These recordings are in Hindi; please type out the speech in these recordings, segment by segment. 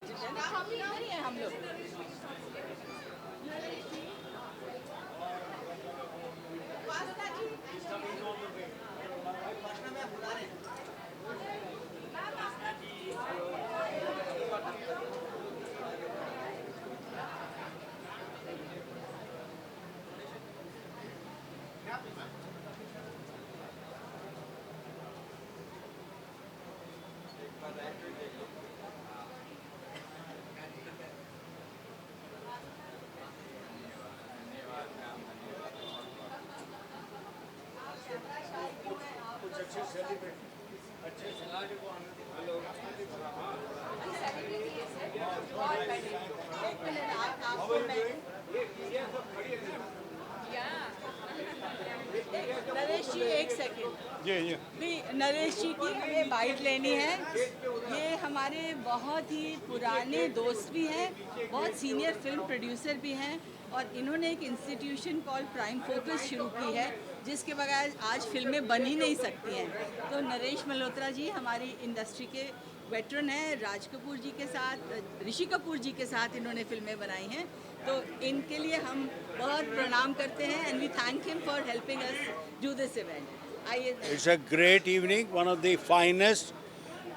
हम लोग नरेश जी एक सेकंड भी नरेश जी की हमें बाइट लेनी है। ये हमारे बहुत ही पुराने दोस्त भी हैं, बहुत सीनियर फिल्म प्रोड्यूसर भी हैं और इन्होंने एक इंस्टीट्यूशन कॉल प्राइम फोकस शुरू की है जिसके बगैर आज फिल्में बन ही नहीं सकती हैं। तो नरेश मल्होत्रा जी हमारी इंडस्ट्री के वेटरन हैं, राज कपूर जी के साथ, ऋषि कपूर जी के साथ इन्होंने फिल्में बनाई हैं। तो इनके लिए हम बहुत प्रणाम करते हैं and we thank him for helping us do this event. It's a great evening, one of the finest.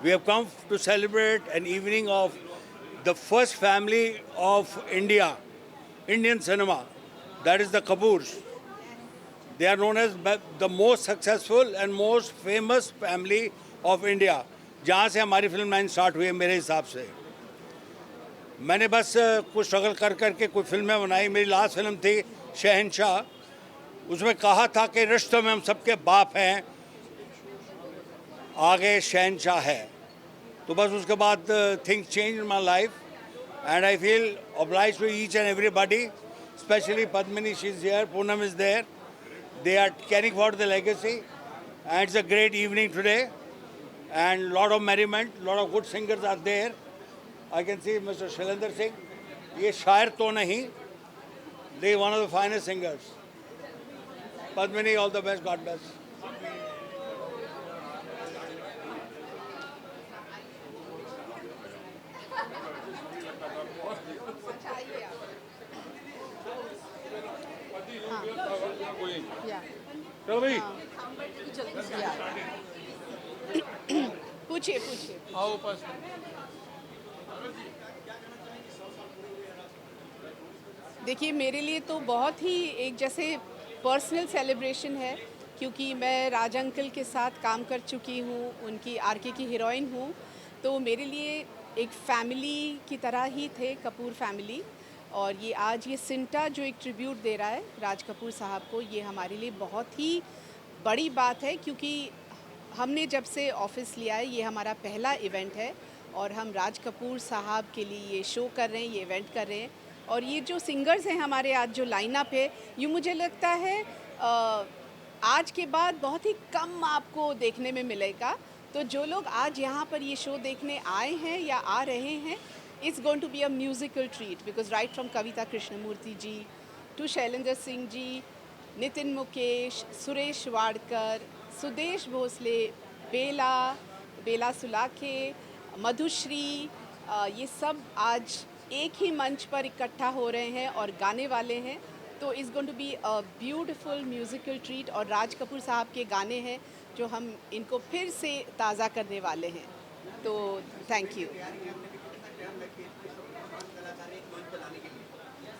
We have come to celebrate an evening of the first family of India, Indian cinema. That is the Kapoors. They are known as the most successful and most famous family of India. जहाँ से हमारी फिल्म लाइन स्टार्ट हुई है मेरे हिसाब से। मैंने बस कुछ स्ट्रगल कर करके कुछ फिल्में बनाई। मेरी लास्ट फिल्म थी शहंशाह, उसमें कहा था कि रिश्तों में हम सबके बाप हैं, आगे शहंशाह है। तो बस उसके बाद things change in my life and I feel obliged to each and everybody, especially Padmini, she's here, Poonam is there. They are carrying forward the legacy and it's a great evening today and lot of merriment, lot of good singers are there. I can see Mr. Shailendra Singh. ये शायर तो नहीं, they one of the finest singers. Padmini, all the best, God bless. पूछिए पूछिए। आओ पास। देखिए मेरे लिए तो बहुत ही एक जैसे पर्सनल सेलिब्रेशन है क्योंकि मैं राज अंकल के साथ काम कर चुकी हूँ, उनकी आरके की हीरोइन हूँ। तो मेरे लिए एक फैमिली की तरह ही थे कपूर फैमिली। और ये आज ये सिंटा जो एक ट्रिब्यूट दे रहा है राज कपूर साहब को, ये हमारे लिए बहुत ही बड़ी बात है क्योंकि हमने जब से ऑफिस लिया है ये हमारा पहला इवेंट है और हम राज कपूर साहब के लिए ये शो कर रहे हैं, ये इवेंट कर रहे हैं। और ये जो सिंगर्स हैं हमारे आज जो लाइनअप है, ये मुझे लगता है आज के बाद बहुत ही कम आपको देखने में मिलेगा। तो जो लोग आज यहाँ पर ये शो देखने आए हैं या आ रहे हैं, it's going to be a musical treat because right from Kavita Krishnamurthy ji to Shailendra Singh ji, Nitin Mukesh, Suresh Wadkar, Sudesh Bhosle, Bela Sulakhe, Madhushree, ये सब आज एक ही मंच पर इकट्ठा हो रहे हैं और गाने वाले हैं। तो it's going to be a beautiful musical treat. और राज कपूर साहब के गाने हैं जो हम इनको फिर से ताज़ा करने वाले हैं। तो थैंक यू।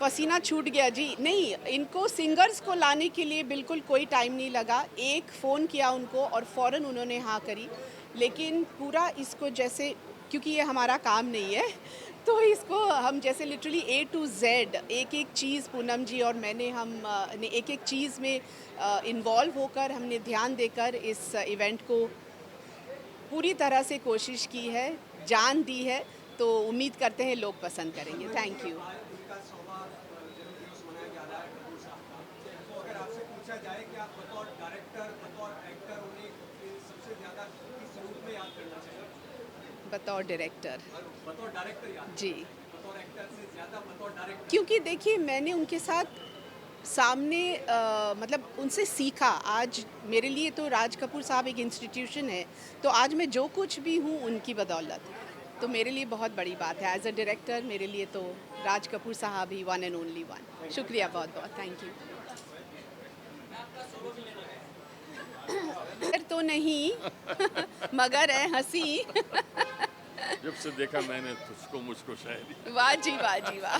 पसीना छूट गया जी। नहीं, इनको सिंगर्स को लाने के लिए बिल्कुल कोई टाइम नहीं लगा। एक फ़ोन किया उनको और फ़ौरन उन्होंने हाँ करी। लेकिन पूरा इसको जैसे, क्योंकि ये हमारा काम नहीं है तो इसको हम जैसे लिटरली A to Z एक एक चीज़ पूनम जी और मैंने हम ने एक एक चीज़ में इन्वॉल्व होकर हमने ध्यान देकर इस इवेंट को पूरी तरह से कोशिश की है, जान दी है। तो उम्मीद करते हैं लोग पसंद करेंगे। Thank you. बतौर डायरेक्टर जी, क्योंकि देखिए मैंने उनके साथ सामने मतलब उनसे सीखा। आज मेरे लिए तो राज कपूर साहब एक इंस्टीट्यूशन है, तो आज मैं जो कुछ भी हूँ उनकी बदौलत। तो मेरे लिए बहुत बड़ी बात है। एज अ डायरेक्टर मेरे लिए तो राज कपूर साहब ही वन एंड ओनली वन। शुक्रिया बहुत बहुत, थैंक यू। फिर तो नहीं मगर है हंसी। जब से देखा मैंने तुझको मुझको शायरी। वाह जी वाह जी वाह।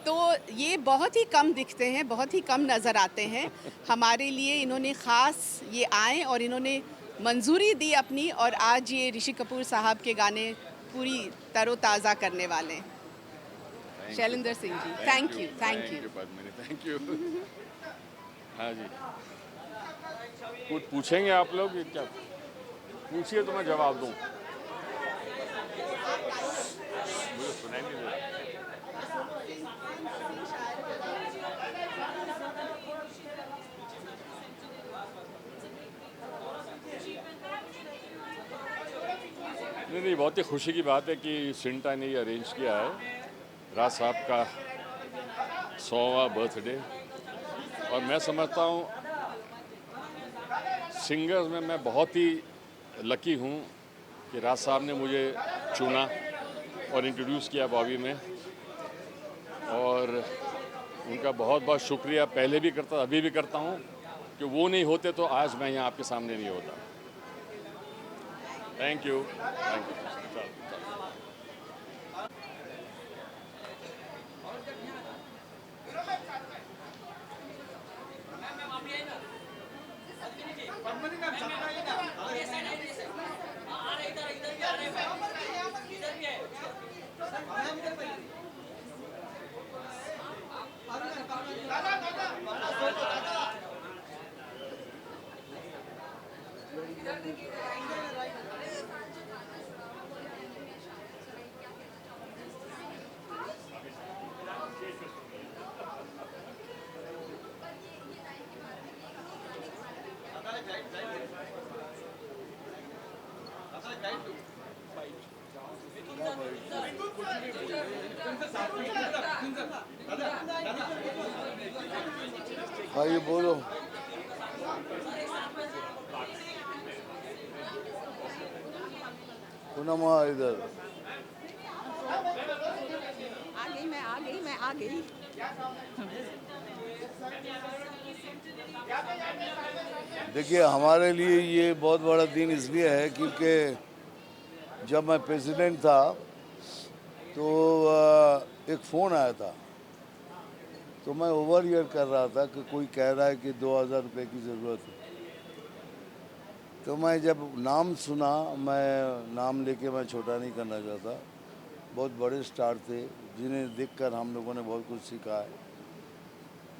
तो ये बहुत ही कम दिखते हैं, बहुत ही कम नज़र आते हैं। हमारे लिए इन्होंने ख़ास ये आए और इन्होंने मंजूरी दी अपनी, और आज ये ऋषि कपूर साहब के गाने पूरी तरोताज़ा करने वाले हैं। Shailendra Singh ji, thank you thank you. Padmini, thank you. हाँ जी, कुछ पूछेंगे आप लोग? क्या पूछिए तो मैं जवाब दूं। मुझे सुनाई नहीं दे रहा। नहीं, बहुत ही खुशी की बात है कि सिंटा ने ये अरेंज किया है, राज साहब का 100वां बर्थडे। और मैं समझता हूँ सिंगर्स में मैं बहुत ही लकी हूँ कि राज साहब ने मुझे चुना और इंट्रोड्यूस किया बॉबी में, और उनका बहुत बहुत शुक्रिया पहले भी करता, अभी भी करता हूँ, कि वो नहीं होते तो आज मैं यहाँ आपके सामने नहीं होता। Thank you, thank you. हाँ ये बोलो। पूनम इधर मैं आ गई। देखिए, हमारे लिए ये बहुत बड़ा दिन इसलिए है क्योंकि जब मैं प्रेसिडेंट था तो एक फ़ोन आया था, तो मैं ओवर ईयर कर रहा था कि कोई कह रहा है कि 2000 रुपये की ज़रूरत है। तो मैं जब नाम सुना, मैं नाम लेके मैं छोटा नहीं करना चाहता, बहुत बड़े स्टार थे जिन्हें देखकर हम लोगों ने बहुत कुछ सीखा है।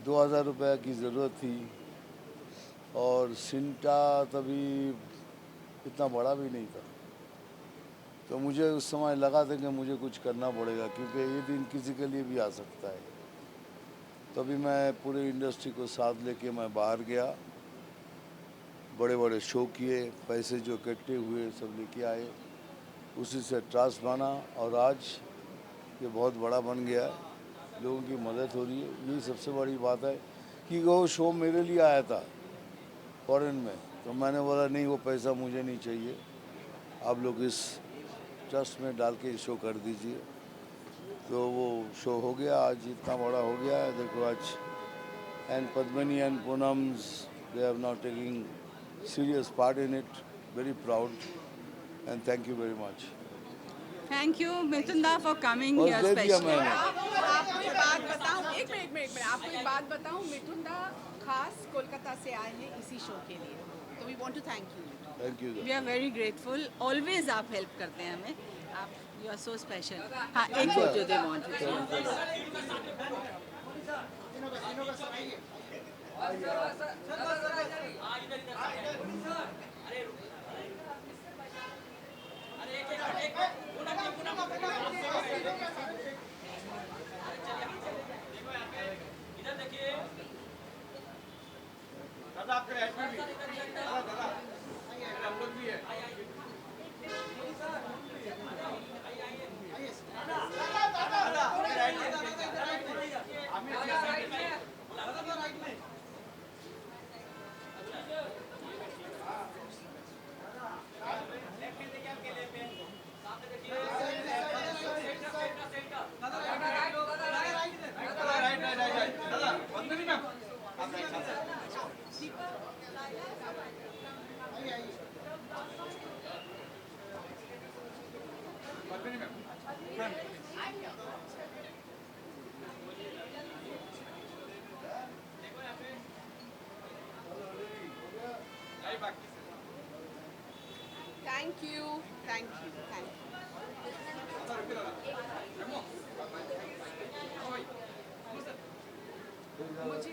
2000 रुपये की ज़रूरत थी, और सिंटा तभी इतना बड़ा भी नहीं था, तो मुझे उस समय लगा था कि मुझे कुछ करना पड़ेगा क्योंकि ये दिन किसी के लिए भी आ सकता है। तभी मैं पूरे इंडस्ट्री को साथ लेके मैं बाहर गया, बड़े बड़े शो किए, पैसे जो इकट्ठे हुए सब लेके आए, उसी से ट्रस्ट बना और आज ये बहुत बड़ा बन गया है। लोगों की मदद हो रही है, यही सबसे बड़ी बात है। कि वो शो मेरे लिए आया था फॉरेन में, तो मैंने बोला नहीं, वो पैसा मुझे नहीं चाहिए, आप लोग इस ट्रस्ट में डाल के शो कर दीजिए। तो वो शो हो गया, आज इतना बड़ा हो गया है। देखो आज, and Padmini and Poonams, they are now taking serious part in it. Very proud and thank you very much. Thank you, Mitunda, for coming और here दे दिया specially. मैंने। आपको एक बात बताऊं, एक मिनट, आपको एक बात बताऊं, मिठुंदा खास कोलकाता से आए हैं इसी शो के लिए, तो we want to thank you. Thank you. We are very grateful. Always आप help करते हैं हमें. आप you are so special. हाँ, एक photo they want. Thank you, thank you, thank you. मुझे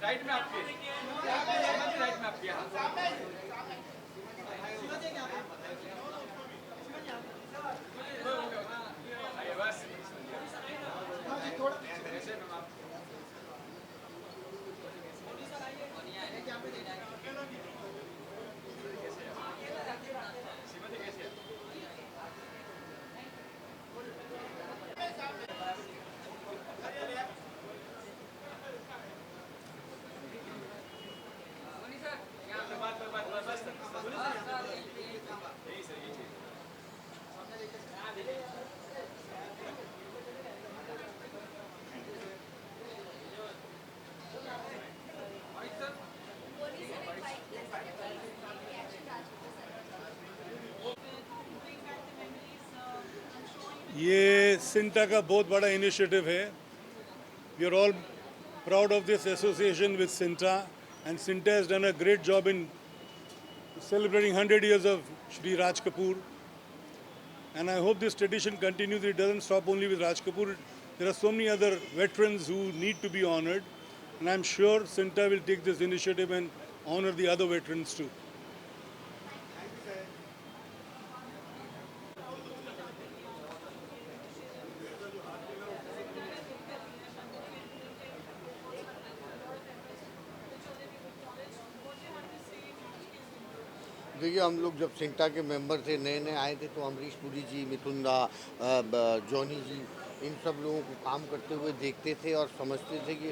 राइट में आपके राइट में आपके बस ये सिंटा का बहुत बड़ा इनिशिएटिव है. We are all proud of this association with Sinta, and Sinta has done a great job in celebrating 100 years of Shri Raj Kapoor. And I hope this tradition continues. It doesn't stop only with Raj Kapoor. There are so many other veterans who need to be honored, and I'm sure Sinta will take this initiative and honor the other veterans too. देखिए, हम लोग जब सिंटा के मेंबर थे, नए नए आए थे, तो अमरीश पुरी जी, मिथुन दा, जॉनी जी, इन सब लोगों को काम करते हुए देखते थे और समझते थे कि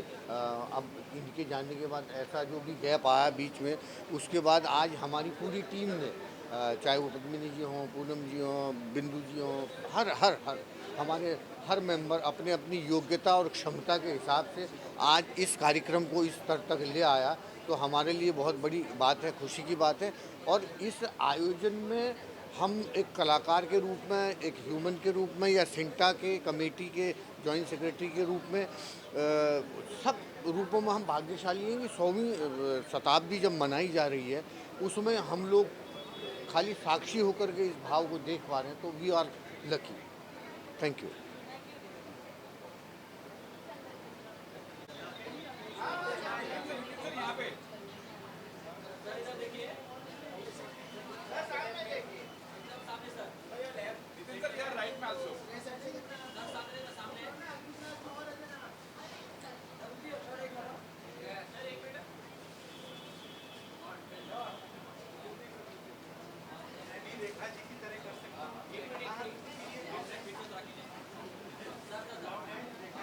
अब इनके जाने के बाद ऐसा जो भी गैप आया बीच में, उसके बाद आज हमारी पूरी टीम ने, चाहे वो पद्मिनी जी हों, पूनम जी हों, बिंदु जी हों, हर हर हर हमारे हर मेंबर अपने अपनी योग्यता और क्षमता के हिसाब से आज इस कार्यक्रम को इस स्तर तक ले आया, तो हमारे लिए बहुत बड़ी बात है, खुशी की बात है। और इस आयोजन में हम एक कलाकार के रूप में, एक ह्यूमन के रूप में, या सिंटा के कमेटी के जॉइंट सेक्रेटरी के रूप में, सब रूपों में हम भाग्यशाली हैं कि 100वीं शताब्दी जब मनाई जा रही है, उसमें हम लोग खाली साक्षी होकर के इस भाव को देख पा रहे हैं, तो we are lucky. Thank you.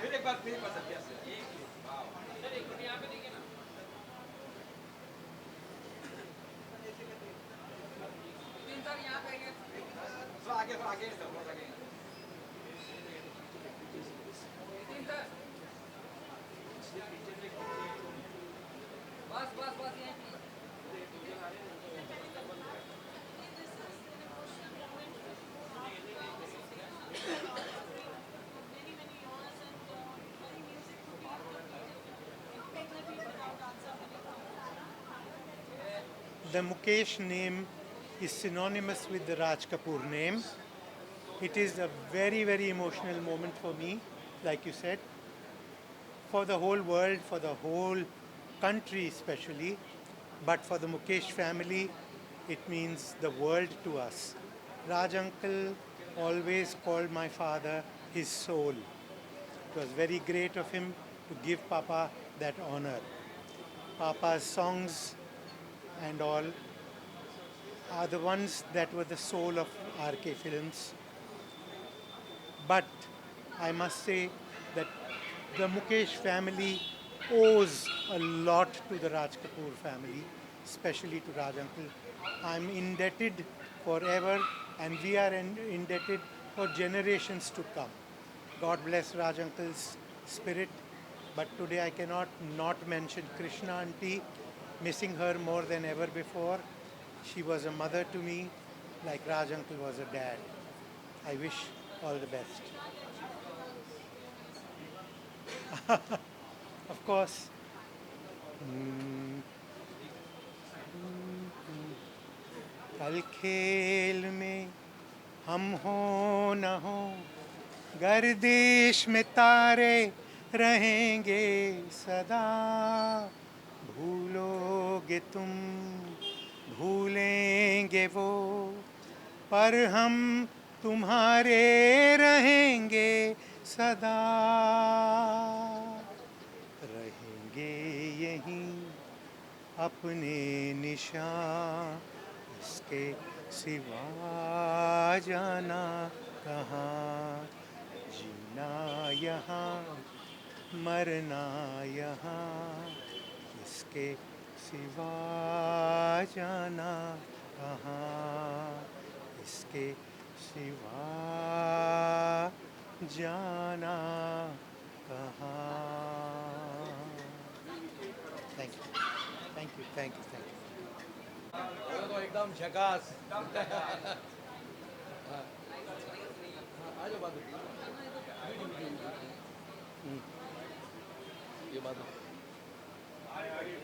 फिर एक बार सर कैसे आगे आगे सर आगे बस बस बस The Mukesh name is synonymous with the Raj Kapoor name. It is a very, very emotional moment for me, like you said, for the whole world, for the whole country especially, but for the Mukesh family, it means the world to us. Raj uncle always called my father his soul. It was very great of him to give Papa that honor. Papa's songs and all are the ones that were the soul of RK Films. But I must say that the Mukesh family owes a lot to the Raj Kapoor family, especially to Raj uncle. I'm indebted forever, and we are indebted for generations to come. God bless Raj Uncle's spirit. But today I cannot not mention Krishna auntie, missing her more than ever before. She was a mother to me, like Raj Uncle was a dad. I wish all the best. Of course. कल खेल में हम हो न हो, गर्दिश में तारे रहेंगे सदा। भूलोगे तुम, भूलेंगे वो, पर हम तुम्हारे रहेंगे सदा। रहेंगे यहीं अपने निशान, इसके सिवा जाना कहाँ। जीना यहाँ, मरना यहाँ, इसके सिवा जाना कहाँ। इसके सिवा जाना कहाँ। Thank you, thank you, thank you, thank you. तो एकदम झकास।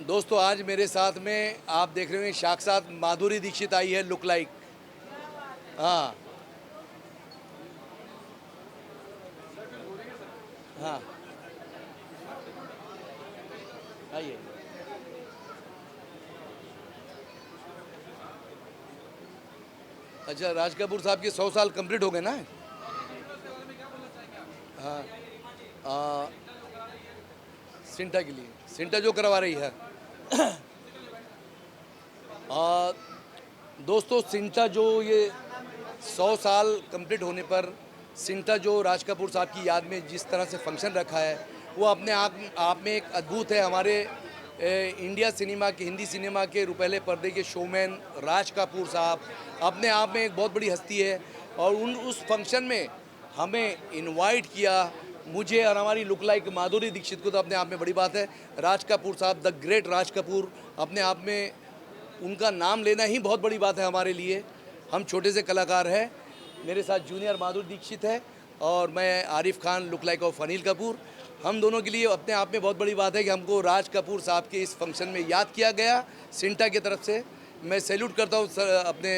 दोस्तों, आज मेरे साथ में आप देख रहे हैं साक्षात माधुरी दीक्षित आई है, लुक लाइक। हाँ हाँ, आइए। अच्छा, राज कपूर साहब के 100 साल कंप्लीट हो गए ना। हाँ, सिंटा के लिए, सिंटा जो करवा रही है। दोस्तों, सिंटा जो ये 100 साल कंप्लीट होने पर सिंटा जो राज कपूर साहब की याद में जिस तरह से फंक्शन रखा है, वो अपने आप में एक अद्भुत है। हमारे इंडिया सिनेमा के, हिंदी सिनेमा के रुपहले पर्दे के शोमैन राज कपूर साहब अपने आप में एक बहुत बड़ी हस्ती है। और उस फंक्शन में हमें इनवाइट किया, मुझे और हमारी लुक लाइक माधुरी दीक्षित को, तो अपने आप में बड़ी बात है। राज कपूर साहब, द ग्रेट राज कपूर, अपने आप में उनका नाम लेना ही बहुत बड़ी बात है हमारे लिए। हम छोटे से कलाकार हैं। मेरे साथ जूनियर माधुरी दीक्षित है और मैं Arif Khan, look like of Anil Kapoor. हम दोनों के लिए अपने आप में बहुत बड़ी बात है कि हमको राज कपूर साहब के इस फंक्शन में याद किया गया सिंटा की तरफ से। मैं सैल्यूट करता हूँ अपने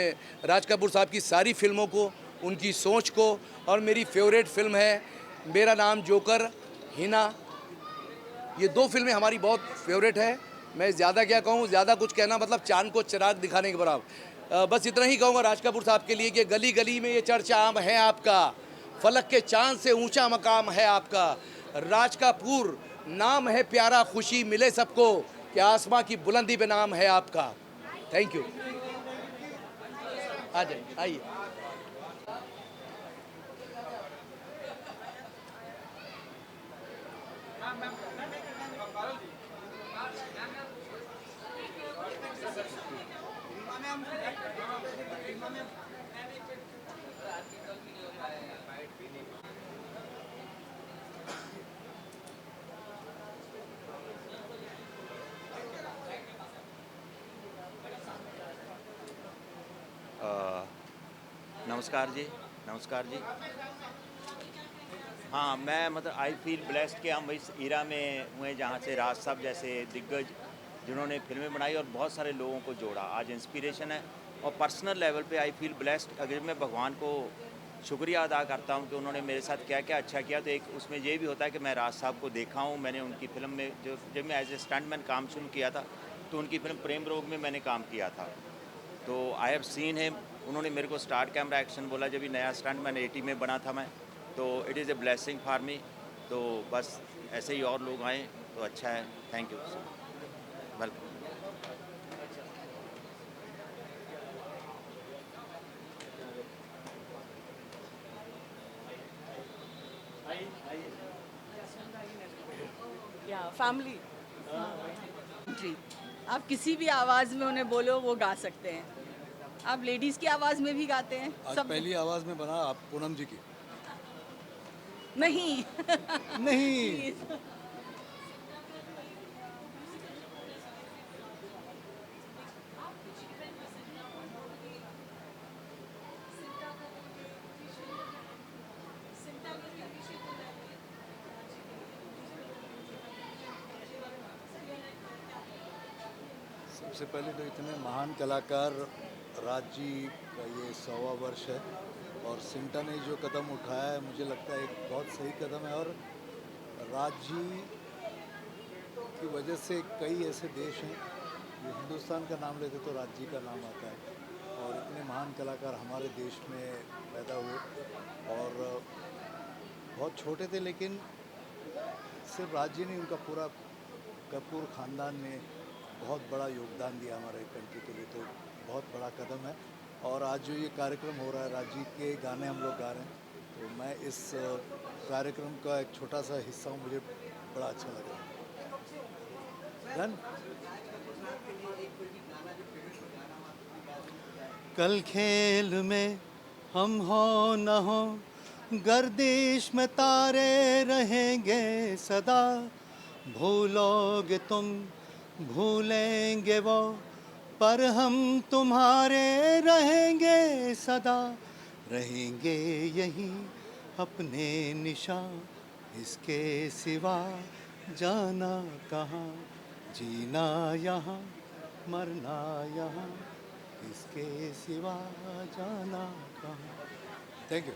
राज कपूर साहब की सारी फिल्मों को, उनकी सोच को। और मेरी फेवरेट फिल्म है मेरा नाम जोकर, हिना। ये 2 फिल्में हमारी बहुत फेवरेट है। मैं ज़्यादा क्या कहूँ, ज़्यादा कुछ कहना मतलब चांद को चिराग दिखाने के बराबर। बस इतना ही कहूँगा राज कपूर साहब के लिए कि गली गली में ये चर्चा आम है आपका, फलक के चांद से ऊंचा मकाम है आपका। राज कपूर नाम है प्यारा, खुशी मिले सबको, कि आसमां की बुलंदी पे नाम है आपका। Thank you. आ जाइए, आइए। नमस्कार जी, नमस्कार जी। हाँ, मैं मतलब आई फील ब्लेस्ड कि हम इस एरा में हुए जहाँ से राज साहब जैसे दिग्गज जिन्होंने फिल्में बनाई और बहुत सारे लोगों को जोड़ा, आज इंस्पिरेशन है। और पर्सनल लेवल पे आई फील ब्लेस्ड। अगर मैं भगवान को शुक्रिया अदा करता हूँ कि उन्होंने मेरे साथ क्या क्या अच्छा किया, तो एक उसमें ये भी होता है कि मैं राज साहब को देखा हूँ। मैंने उनकी फिल्म में जब मैं एज ए स्टंटमैन काम शुरू किया था, तो उनकी फिल्म प्रेम रोग में मैंने काम किया था। तो आई हैव सीन हिम। उन्होंने मेरे को स्टार्ट कैमरा एक्शन बोला जब भी नया स्टंट मैंने 80 में बना था मैं, तो it is a blessing for me. तो बस ऐसे ही और लोग आएँ तो अच्छा है। Thank you, welcome. या फैमिली, आप किसी भी आवाज़ में उन्हें बोलो वो गा सकते हैं। आप लेडीज़ की आवाज़ में भी गाते हैं आज सब? पहली आवाज़ में बना आप पूनम जी की। नहीं नहीं। सबसे पहले तो इतने महान कलाकार राज जी का ये 100वां वर्ष है और सिंटा ने जो कदम उठाया है मुझे लगता है एक बहुत सही कदम है। और राज जी की वजह से कई ऐसे देश हैं जो हिंदुस्तान का नाम लेते तो राज जी का नाम आता है और इतने महान कलाकार हमारे देश में पैदा हुए और बहुत छोटे थे लेकिन सिर्फ राज जी नहीं उनका पूरा कपूर ख़ानदान ने बहुत बड़ा योगदान दिया हमारे कंट्री के लिए, तो बहुत बड़ा कदम है। और आज जो ये कार्यक्रम हो रहा है राज जी के गाने हम लोग गा रहे हैं तो मैं इस कार्यक्रम का एक छोटा सा हिस्सा हूँ, मुझे बड़ा अच्छा लग रहा है। डन। कल खेल में हम हो न हो गर्दिश में तारे रहेंगे सदा, भूलोगे तुम भूलेंगे वो पर हम तुम्हारे रहेंगे सदा, रहेंगे यहीं अपने निशान इसके सिवा जाना कहाँ, जीना यहाँ मरना यहाँ इसके सिवा जाना कहाँ। Thank you.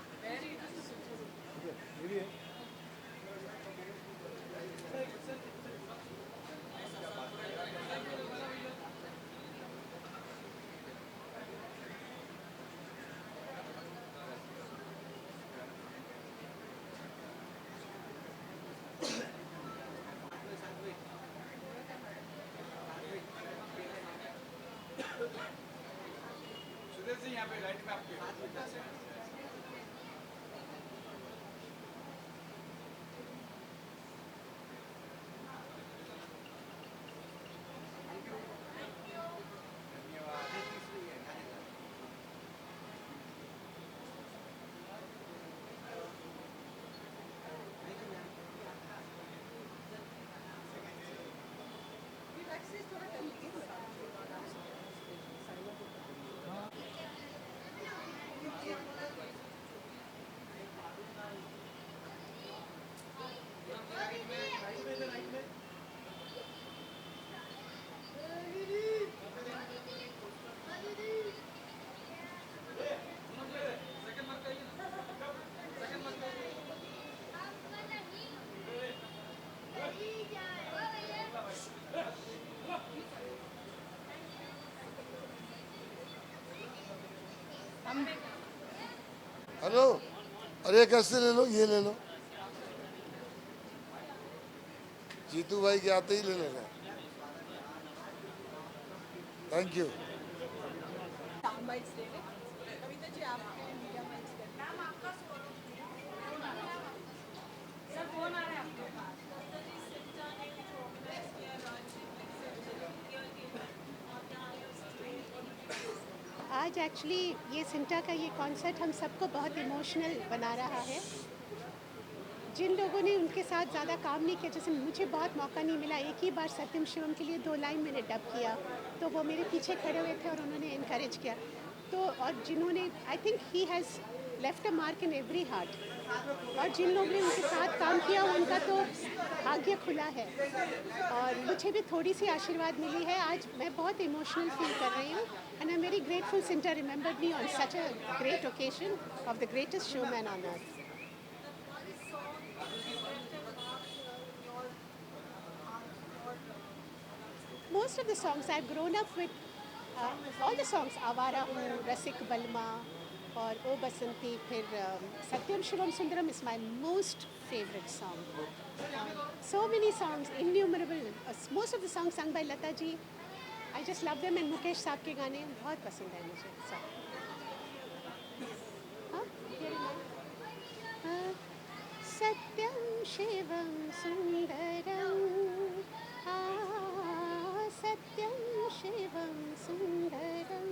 सुधीर जी यहाँ पे राइट में आपके हेलो, अरे कैसे ले लो, ये ले लो, जीतू भाई के आते ही ले लेना। Thank you. साउंड बाइट्स ले लें। कविता जी आपके मीडिया बाइट्स कर मैम आपका सर फोन आ रहा है आपके पास। आज एक्चुअली ये सिंटा का ये कॉन्सर्ट हम सबको बहुत इमोशनल बना रहा है। जिन लोगों ने उनके साथ ज़्यादा काम नहीं किया, जैसे मुझे बहुत मौका नहीं मिला, एक ही बार सत्यम शिवम के लिए 2 लाइन मैंने डब किया तो वो मेरे पीछे खड़े हुए थे और उन्होंने इनकरेज किया। तो और जिन्होंने I think he has left a mark in every heart, और जिन लोगों ने उनके साथ काम किया उनका तो भाग्य खुला है। और मुझे भी थोड़ी सी आशीर्वाद मिली है। आज मैं बहुत इमोशनल फील कर रही हूँ and I am very grateful CINTAA remembered me on such a great occasion of the greatest showman on earth. Most of the songs I've grown up with, all the songs, आवारा हूँ, रसिक बलमा और ओ बसंती, फिर सत्यम Shivam Sundaram is my most favorite song. So many songs, innumerable. Most of the songs sung by Lata ji, I just love them, and Mukesh साहब के गाने बहुत पसंद है मुझे सब। हाँ, Satyam Shivam Sundaram, Satyam Shivam Sundaram.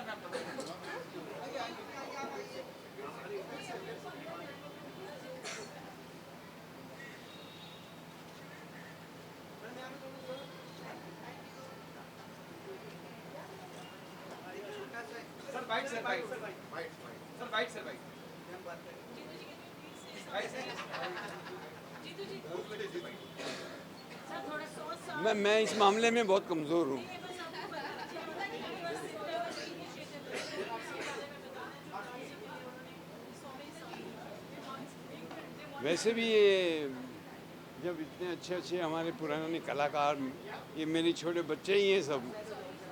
Sir wait sir wait sir wait sir wait मैं इस मामले में बहुत कमज़ोर हूँ। वैसे भी ये जब इतने अच्छे अच्छे हमारे पुराने कलाकार, ये मेरे छोटे बच्चे ही हैं सब,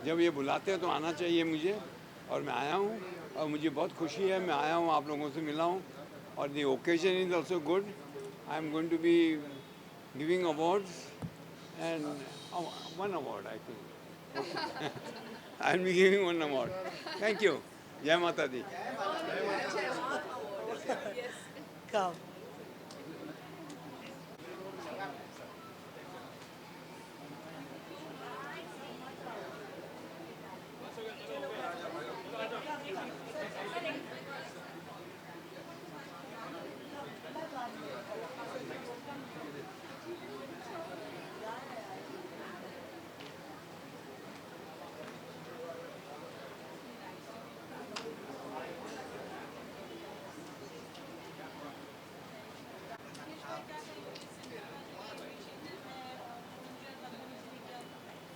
जब ये बुलाते हैं तो आना चाहिए मुझे, और मैं आया हूँ और मुझे बहुत खुशी है, मैं आया हूँ, आप लोगों से मिला हूँ, और the occasion is also good. I am going to be giving awards and one award I think. I will be giving one award. Thank you. Jai Mata Di. Come.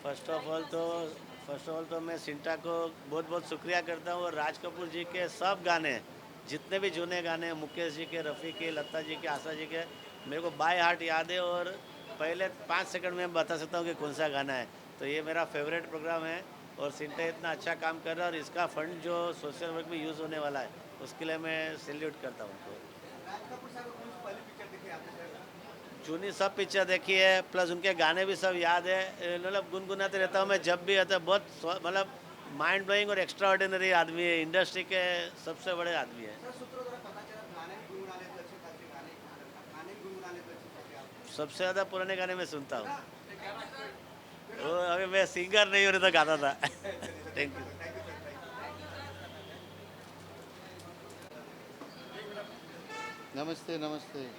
First of all तो मैं सिंटा को बहुत बहुत शुक्रिया करता हूँ, और राज कपूर जी के सब गाने, जितने भी जूने गाने, मुकेश जी के, रफ़ी के, लता जी के, आशा जी के, मेरे को बाय हार्ट याद है, और पहले 5 सेकंड में बता सकता हूँ कि कौन सा गाना है। तो ये मेरा फेवरेट प्रोग्राम है, और सिंटा इतना अच्छा काम कर रहा है, और इसका फंड जो सोशल वर्क में यूज़ होने वाला है, उसके लिए मैं सैल्यूट करता हूँ उनको। जूनी सब पिक्चर देखी है, प्लस उनके गाने भी सब याद है, मतलब गुनगुनाते रहता हूँ मैं जब भी आता है। बहुत मतलब माइंड ब्लोइंग और एक्स्ट्रा ऑर्डिनरी आदमी है, इंडस्ट्री के सबसे बड़े आदमी है। सबसे ज़्यादा पुराने गाने में सुनता हूँ। वो अभी मैं सिंगर नहीं हो रही तो गाता था। Thank you. नमस्ते नमस्ते।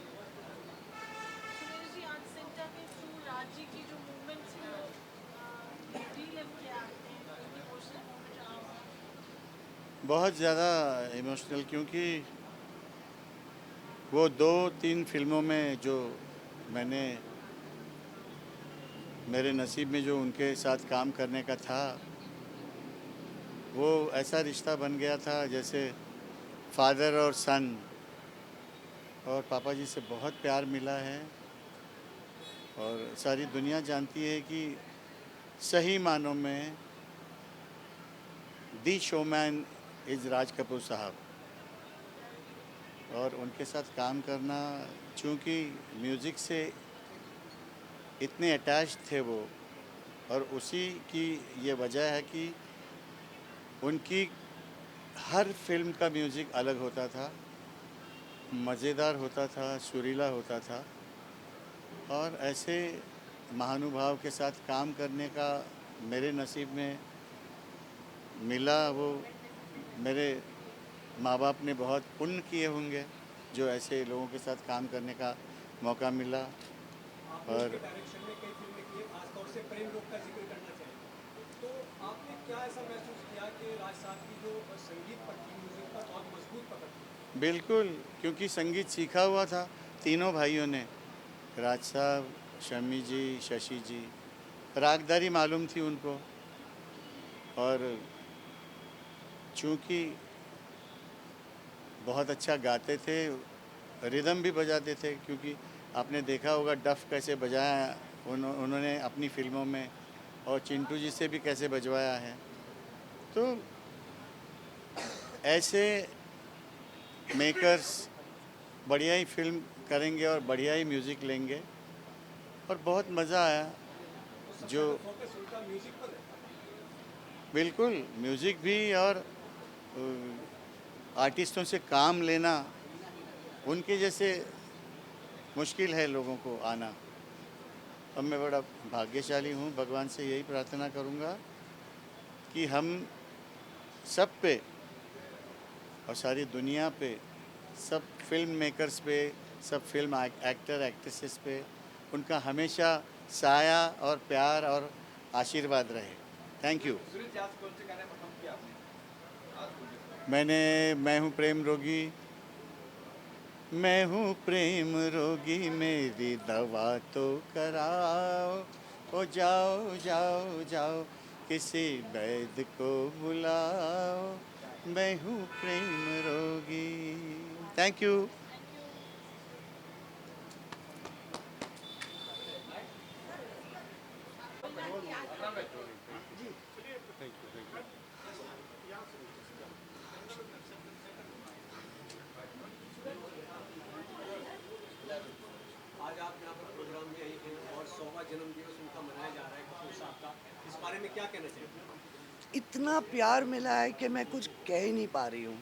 बहुत ज़्यादा इमोशनल, क्योंकि वो 2-3 फिल्मों में जो मैंने, मेरे नसीब में जो उनके साथ काम करने का था, वो ऐसा रिश्ता बन गया था जैसे फादर और सन, और पापा जी से बहुत प्यार मिला है, और सारी दुनिया जानती है कि सही मानों में दी शोमैन इज़ राज कपूर साहब। और उनके साथ काम करना, चूँकि म्यूज़िक से इतने अटैच थे वो, और उसी की ये वजह है कि उनकी हर फिल्म का म्यूज़िक अलग होता था, मज़ेदार होता था, सुरीला होता था, और ऐसे महानुभाव के साथ काम करने का मेरे नसीब में मिला। वो मेरे माँ बाप ने बहुत पुण्य किए होंगे जो ऐसे लोगों के साथ काम करने का मौका मिला। और डायरेक्शन में कई फिल्में की, खासतौर से प्रेम रोग का जिक्र करना चाहिए, तो आपने क्या ऐसा महसूस किया कि राज साहब की जो संगीत पर की, म्यूजिक पर बहुत मजबूत पकड़ थी? बिल्कुल, क्योंकि संगीत सीखा हुआ था तीनों भाइयों ने, राज साहब, शम्मी जी, शशि जी, रागदारी मालूम थी उनको, और चूँकि बहुत अच्छा गाते थे, रिदम भी बजाते थे, क्योंकि आपने देखा होगा डफ कैसे बजाया उन्होंने अपनी फिल्मों में, और चिंटू जी से भी कैसे बजवाया है। तो ऐसे मेकर्स बढ़िया ही फिल्म करेंगे और बढ़िया ही म्यूज़िक लेंगे, और बहुत मज़ा आया। जो बिल्कुल म्यूज़िक भी, और आर्टिस्टों से काम लेना, उनके जैसे मुश्किल है लोगों को आना। अब मैं बड़ा भाग्यशाली हूँ, भगवान से यही प्रार्थना करूँगा कि हम सब पे और सारी दुनिया पे, सब फिल्म मेकर्स पे, सब फिल्म एक्टर एक्ट्रेसेस पे उनका हमेशा साया और प्यार और आशीर्वाद रहे। Thank you. मैं हूँ प्रेम रोगी, मैं हूँ प्रेम रोगी, मेरी दवा तो कराओ। ओ जाओ जाओ जाओ किसी वैद्य को बुलाओ, मैं हूँ प्रेम रोगी। Thank you. आज आप यहाँ पर प्रोग्राम में आई हैं और 100वां जन्मदिवस उनका मनाया जा रहा है कपूर साहब का, इस बारे में क्या कहना चाहिए? इतना प्यार मिला है कि मैं कुछ कह ही नहीं पा रही हूँ।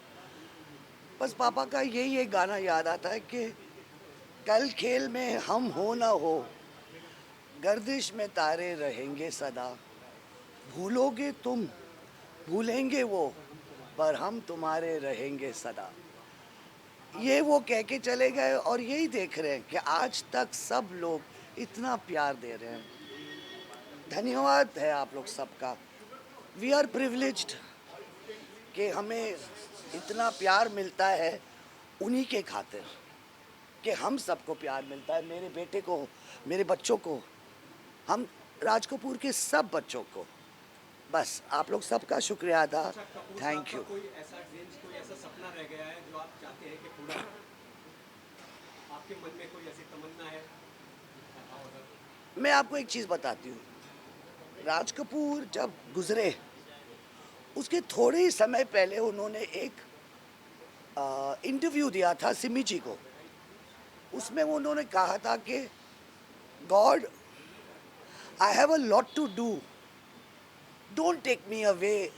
बस पापा का यही एक गाना याद आता है कि कल खेल में हम हो ना हो, गर्दिश में तारे रहेंगे सदा, भूलोगे तुम भूलेंगे वो, पर हम तुम्हारे रहेंगे सदा। ये वो कह के चले गए और यही देख रहे हैं कि आज तक सब लोग इतना प्यार दे रहे हैं। धन्यवाद है आप लोग सबका। वी आर प्रिविलेज्ड कि हमें इतना प्यार मिलता है उन्हीं के खातिर, कि हम सबको प्यार मिलता है, मेरे बेटे को, मेरे बच्चों को, हम राज कपूर के सब बच्चों को। बस आप लोग सबका शुक्रिया अदा। Thank you. कोई ऐसा ड्रीम्स, कोई ऐसा सपना रह गया है जो आप चाहते हैं कि पूरा हो? आपके मन में कोई ऐसी तमन्ना है? मैं आपको एक चीज़ बताती हूँ। राज कपूर जब गुजरे उसके थोड़े ही समय पहले उन्होंने एक इंटरव्यू दिया था सिमी जी को। उसमें उन्होंने कहा था कि God, I have a lot to do, don't take me away,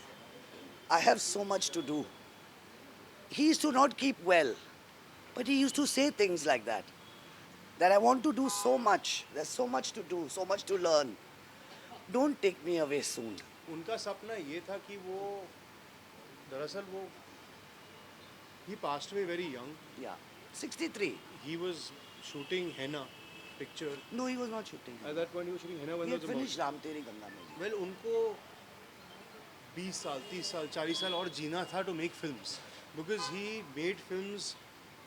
I have so much to do. He used to not keep well, but he used to say things like that, that I want to do so much, there's so much to do, so much to learn, don't take me away soon. उनका सपना ये था कि वो दरअसल वो he passed away very young. Yeah, 63. He was shooting henna picture. No, he was not shooting. At that point he was shooting henna when He there had was a finished Ram Teri Ganga Mein. well उनको 20 साल 30 साल 40 साल और जीना था to make films, because he made films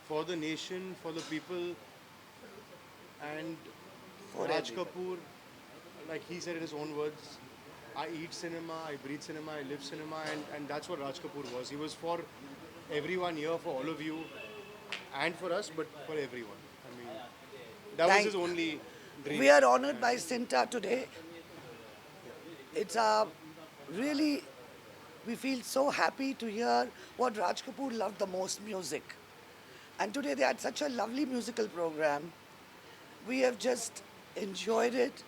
for the nation, for the people, and For Raj everyone. Kapoor, like he said in his own words, I eat cinema, I breathe cinema, I live cinema, and that's what Raj Kapoor was. He was for everyone here, for all of you, and for us, but for everyone. I mean, that was his only dream. We are honored by Cinta today. It's really, we feel so happy to hear what Raj Kapoor loved the most, music. And today they had such a lovely musical program. We have just enjoyed it,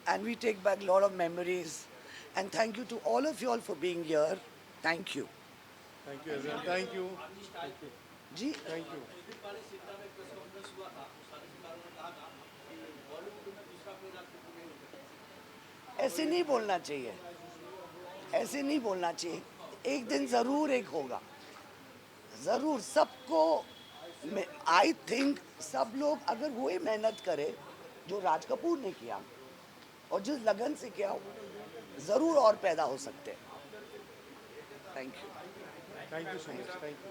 and we take back a lot of memories. And thank you to all of you all for being here. Thank you. Thank you, everyone. Thank you. Thank you. Ji, Thank you. ऐसे नहीं बोलना चाहिए, ऐसे नहीं बोलना चाहिए। एक दिन ज़रूर एक होगा, ज़रूर सबको। आई थिंक सब लोग अगर वही मेहनत करे जो राज कपूर ने किया और जिस लगन से किया, ज़रूर और पैदा हो सकते हैं। Thank you. Thank you so much. Thank you.